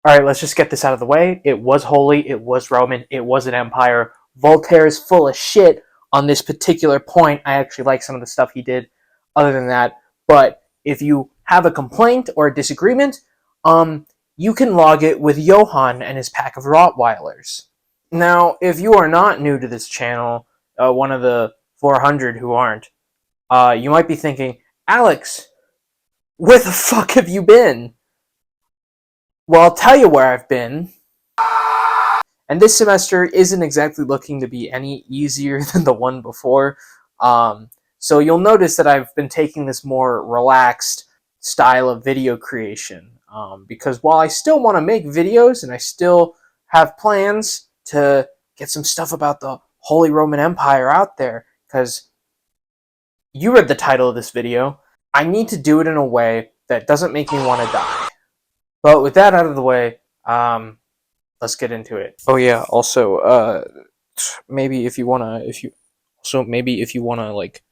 Alright, let's just get this out of the way. It was holy, it was Roman, it was an empire. Voltaire is full of shit on this particular point. I actually like some of the stuff he did other than that. But if you have a complaint or a disagreement, you can log it with Johann and his pack of Rottweilers. Now, if you are not new to this channel, one of the 400 who aren't, you might be thinking, Alex, where the fuck have you been? Well, I'll tell you where I've been. And this semester isn't exactly looking to be any easier than the one before. So you'll notice that I've been taking this more relaxed style of video creation. Because while I still want to make videos and I still have plans to get some stuff about the Holy Roman Empire out there, because you read the title of this video, I need to do it in a way that doesn't make me want to die. But with that out of the way, let's get into it. Oh yeah, also, maybe if you wanna, like,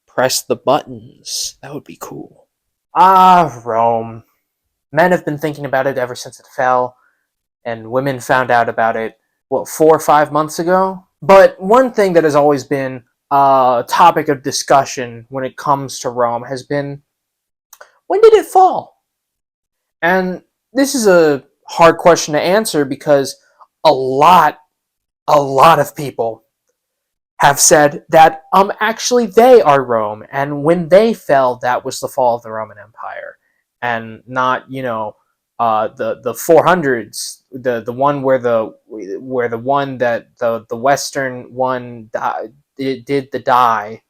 press the buttons, that would be cool. Rome. Men have been thinking about it ever since it fell, and women found out about it, 4 or 5 months ago? But one thing that has always been a topic of discussion when it comes to Rome has been, when did it fall? And this is a hard question to answer because a lot of people have said that actually they are Rome, and when they fell, that was the fall of the Roman Empire, and not, you know, the 400s, the one where the Western one did the die.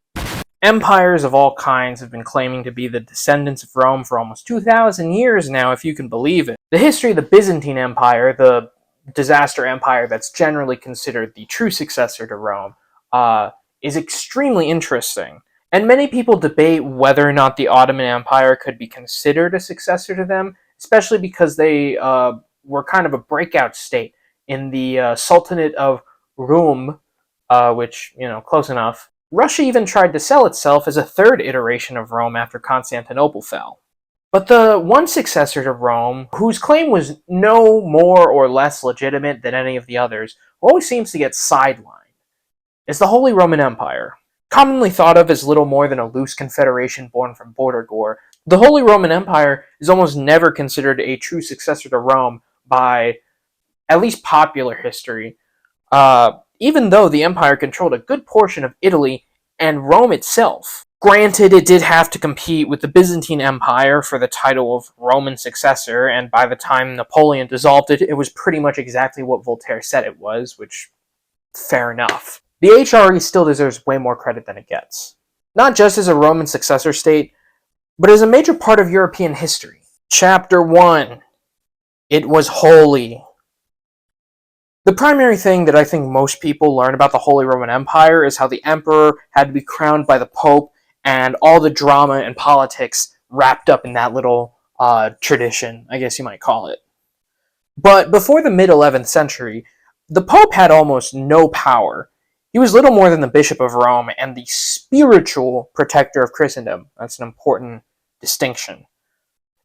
Empires of all kinds have been claiming to be the descendants of Rome for almost 2,000 years now, if you can believe it. The history of the Byzantine Empire, the disaster empire that's generally considered the true successor to Rome, is extremely interesting. And many people debate whether or not the Ottoman Empire could be considered a successor to them, especially because they were kind of a breakout state in the Sultanate of Rum, which, you know, close enough. Russia even tried to sell itself as a third iteration of Rome after Constantinople fell. But the one successor to Rome, whose claim was no more or less legitimate than any of the others, who always seems to get sidelined, is the Holy Roman Empire. Commonly thought of as little more than a loose confederation born from border gore, the Holy Roman Empire is almost never considered a true successor to Rome by at least popular history. Even though the empire controlled a good portion of Italy and Rome itself. Granted, it did have to compete with the Byzantine Empire for the title of Roman successor, and by the time Napoleon dissolved it, it was pretty much exactly what Voltaire said it was, which, fair enough. The HRE still deserves way more credit than it gets. Not just as a Roman successor state, but as a major part of European history. Chapter 1. It was holy. The primary thing that I think most people learn about the Holy Roman Empire is how the emperor had to be crowned by the Pope, and all the drama and politics wrapped up in that little tradition, I guess you might call it. But before the mid-11th century, the Pope had almost no power. He was little more than the Bishop of Rome and the spiritual protector of Christendom. That's an important distinction.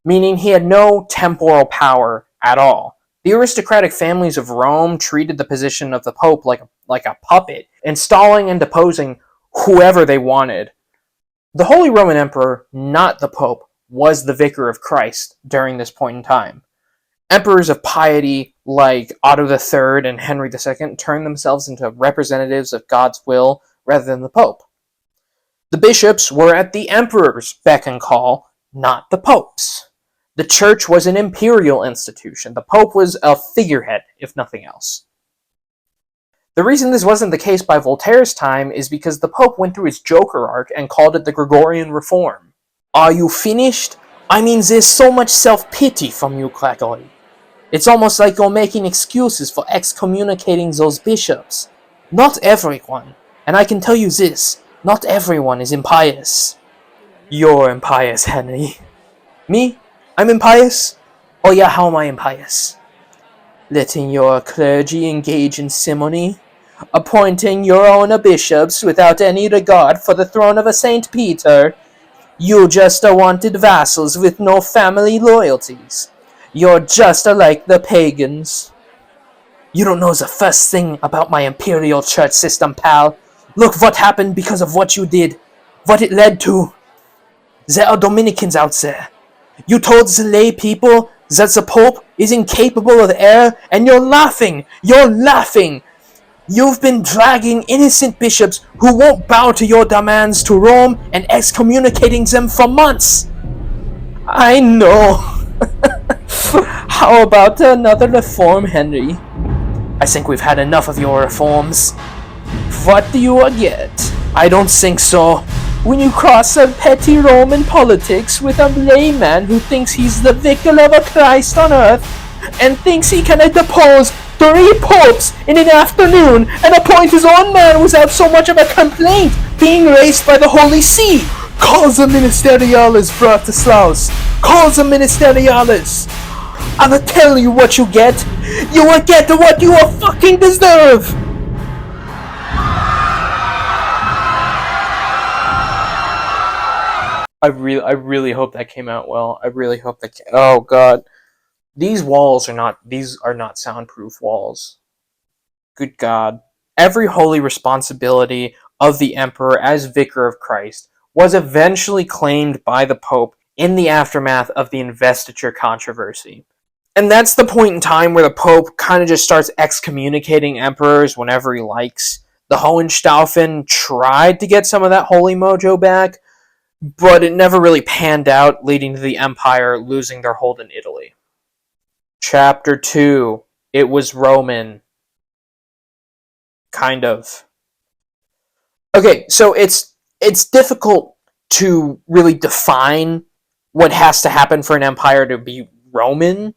Meaning he had no temporal power at all. The aristocratic families of Rome treated the position of the Pope like a puppet, installing and deposing whoever they wanted. The Holy Roman Emperor, not the Pope, was the Vicar of Christ during this point in time. Emperors of piety like Otto III and Henry II turned themselves into representatives of God's will rather than the Pope. The bishops were at the emperor's beck and call, not the Pope's. The church was an imperial institution. The Pope was a figurehead, if nothing else. The reason this wasn't the case by Voltaire's time is because the Pope went through his Joker arc and called it the Gregorian Reform. Are you finished? I mean, there's so much self-pity from you, Gregory. It's almost like you're making excuses for excommunicating those bishops. Not everyone, and I can tell you this, not everyone is impious. You're impious, Henry. Me? I'm impious? Oh yeah, how am I impious? Letting your clergy engage in simony, appointing your own bishops without any regard for the throne of a Saint Peter. You just are wanted vassals with no family loyalties. You're just like the pagans. You don't know the first thing about my imperial church system, pal. Look what happened because of what you did. What it led to. There are Dominicans out there. You told the lay people that the Pope is incapable of error, and you're laughing. You're laughing. You've been dragging innocent bishops who won't bow to your demands to Rome and excommunicating them for months. I know. How about another reform, Henry? I think we've had enough of your reforms. What do you get? I don't think so. When you cross a petty Roman politics with a layman who thinks he's the vicar of a Christ on earth and thinks he can depose 3 popes in an afternoon and appoint his own man without so much of a complaint being raised by the Holy See. Call the ministeriales, Bratislaus. Call the ministeriales. I'll tell you what you get. You will get what you will fucking deserve. I really hope that came out well. I really hope that. Oh God, these are not soundproof walls. Good God, every holy responsibility of the emperor as vicar of Christ was eventually claimed by the Pope in the aftermath of the investiture controversy. And that's the point in time where the Pope kind of just starts excommunicating emperors whenever he likes. The Hohenstaufen tried to get some of that holy mojo back, but it never really panned out, leading to the empire losing their hold in Italy. Chapter 2. It was Roman. Kind of. Okay, so it's difficult to really define what has to happen for an empire to be Roman.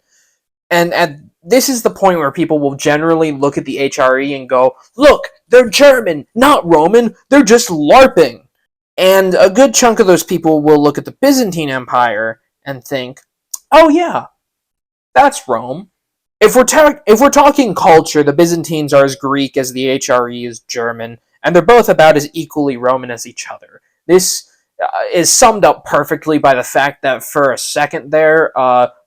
And this is the point where people will generally look at the HRE and go, look, they're German, not Roman, they're just LARPing. And a good chunk of those people will look at the Byzantine Empire and think, oh yeah, that's Rome. If we're talking culture, the Byzantines are as Greek as the HRE is German, and they're both about as equally Roman as each other. This is summed up perfectly by the fact that for a second there,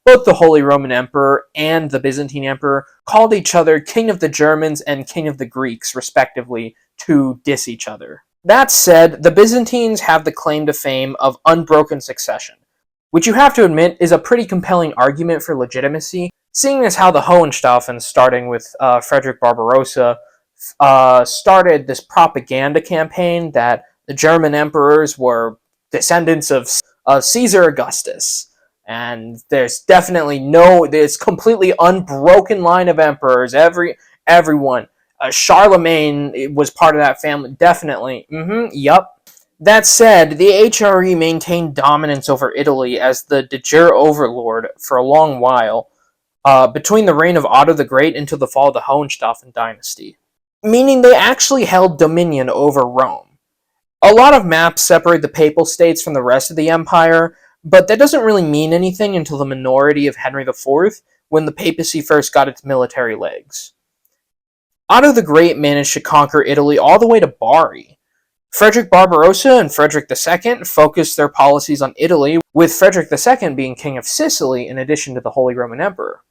both the Holy Roman Emperor and the Byzantine Emperor called each other King of the Germans and King of the Greeks, respectively, to diss each other. That said, the Byzantines have the claim to fame of unbroken succession, which you have to admit is a pretty compelling argument for legitimacy, seeing as how the Hohenstaufen, starting with Frederick Barbarossa, started this propaganda campaign that the German emperors were descendants of Caesar Augustus. And there's definitely this completely unbroken line of emperors. Everyone. Charlemagne was part of that family, definitely. Yup. That said, the HRE maintained dominance over Italy as the de jure overlord for a long while, between the reign of Otto the Great until the fall of the Hohenstaufen dynasty. Meaning they actually held dominion over Rome. A lot of maps separate the Papal States from the rest of the empire, but that doesn't really mean anything until the minority of Henry IV, when the papacy first got its military legs. Otto the Great managed to conquer Italy all the way to Bari. Frederick Barbarossa and Frederick II focused their policies on Italy, with Frederick II being king of Sicily in addition to the Holy Roman Emperor.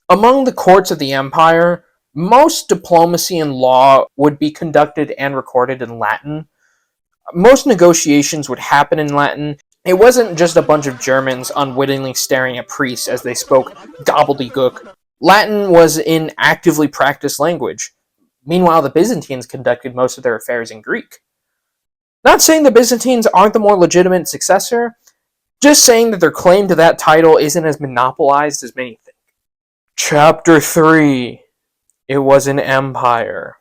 Among the courts of the empire, most diplomacy and law would be conducted and recorded in Latin. Most negotiations would happen in Latin. It wasn't just a bunch of Germans unwittingly staring at priests as they spoke gobbledygook. Latin was an actively practiced language. Meanwhile, the Byzantines conducted most of their affairs in Greek. Not saying the Byzantines aren't the more legitimate successor, just saying that their claim to that title isn't as monopolized as many think. Chapter 3. It was an empire.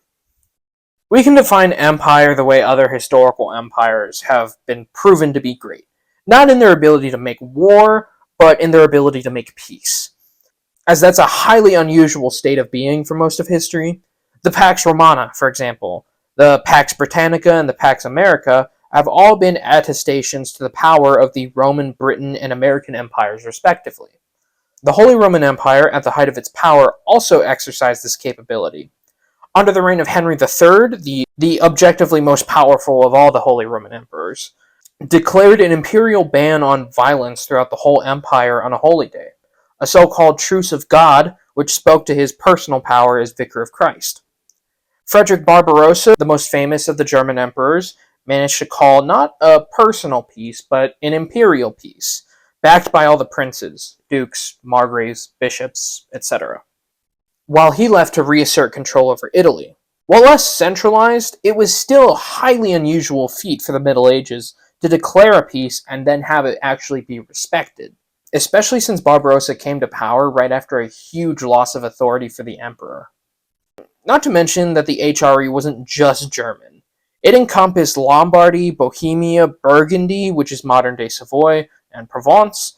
We can define empire the way other historical empires have been proven to be great. Not in their ability to make war, but in their ability to make peace. As that's a highly unusual state of being for most of history. The Pax Romana, for example, the Pax Britannica and the Pax America have all been attestations to the power of the Roman, Britain, and American empires, respectively. The Holy Roman Empire, at the height of its power, also exercised this capability. Under the reign of Henry III, the objectively most powerful of all the Holy Roman Emperors, declared an imperial ban on violence throughout the whole empire on a holy day, a so-called Truce of God, which spoke to his personal power as Vicar of Christ. Frederick Barbarossa, the most famous of the German emperors, managed to call not a personal peace, but an imperial peace, backed by all the princes, dukes, margraves, bishops, etc., while he left to reassert control over Italy. While less centralized, it was still a highly unusual feat for the Middle Ages to declare a peace and then have it actually be respected, especially since Barbarossa came to power right after a huge loss of authority for the emperor. Not to mention that the HRE wasn't just German. It encompassed Lombardy, Bohemia, Burgundy, which is modern-day Savoy, and Provence,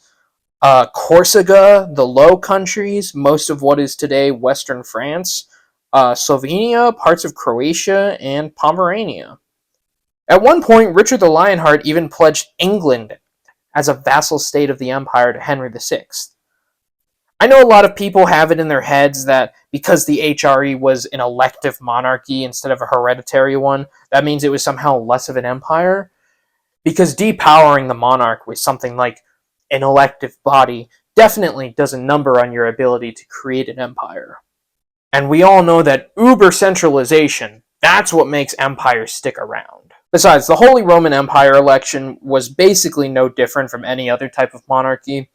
Corsica, the Low Countries, most of what is today Western France, Slovenia, parts of Croatia, and Pomerania. At one point, Richard the Lionheart even pledged England as a vassal state of the empire to Henry VI. I know a lot of people have it in their heads that because the HRE was an elective monarchy instead of a hereditary one, that means it was somehow less of an empire. Because depowering the monarch with something like an elective body definitely does a number on your ability to create an empire. And we all know that uber centralization, that's what makes empires stick around. Besides, the Holy Roman Empire election was basically no different from any other type of monarchy.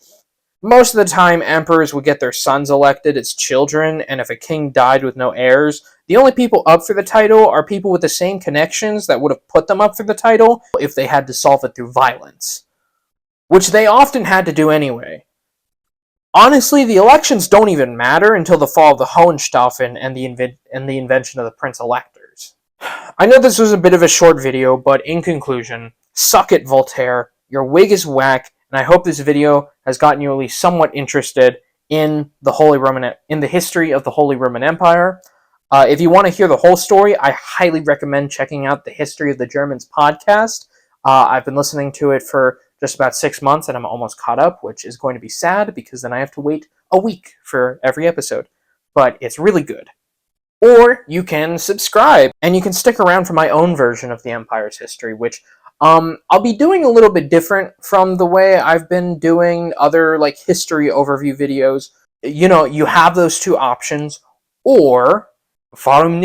Most of the time, emperors would get their sons elected as children, and if a king died with no heirs, the only people up for the title are people with the same connections that would have put them up for the title if they had to solve it through violence, which they often had to do anyway. Honestly, the elections don't even matter until the fall of the Hohenstaufen and the invention of the Prince-Electors. I know this was a bit of a short video, but in conclusion, suck it, Voltaire. Your wig is whack, and I hope this video has gotten you at least somewhat interested in the history of the Holy Roman Empire. If you want to hear the whole story, I highly recommend checking out the History of the Germans podcast. I've been listening to it for just about 6 months, and I'm almost caught up, which is going to be sad because then I have to wait a week for every episode. But it's really good. Or you can subscribe, and you can stick around for my own version of the Empire's history, which I'll be doing a little bit different from the way I've been doing other history overview videos. You have those two options, or Warum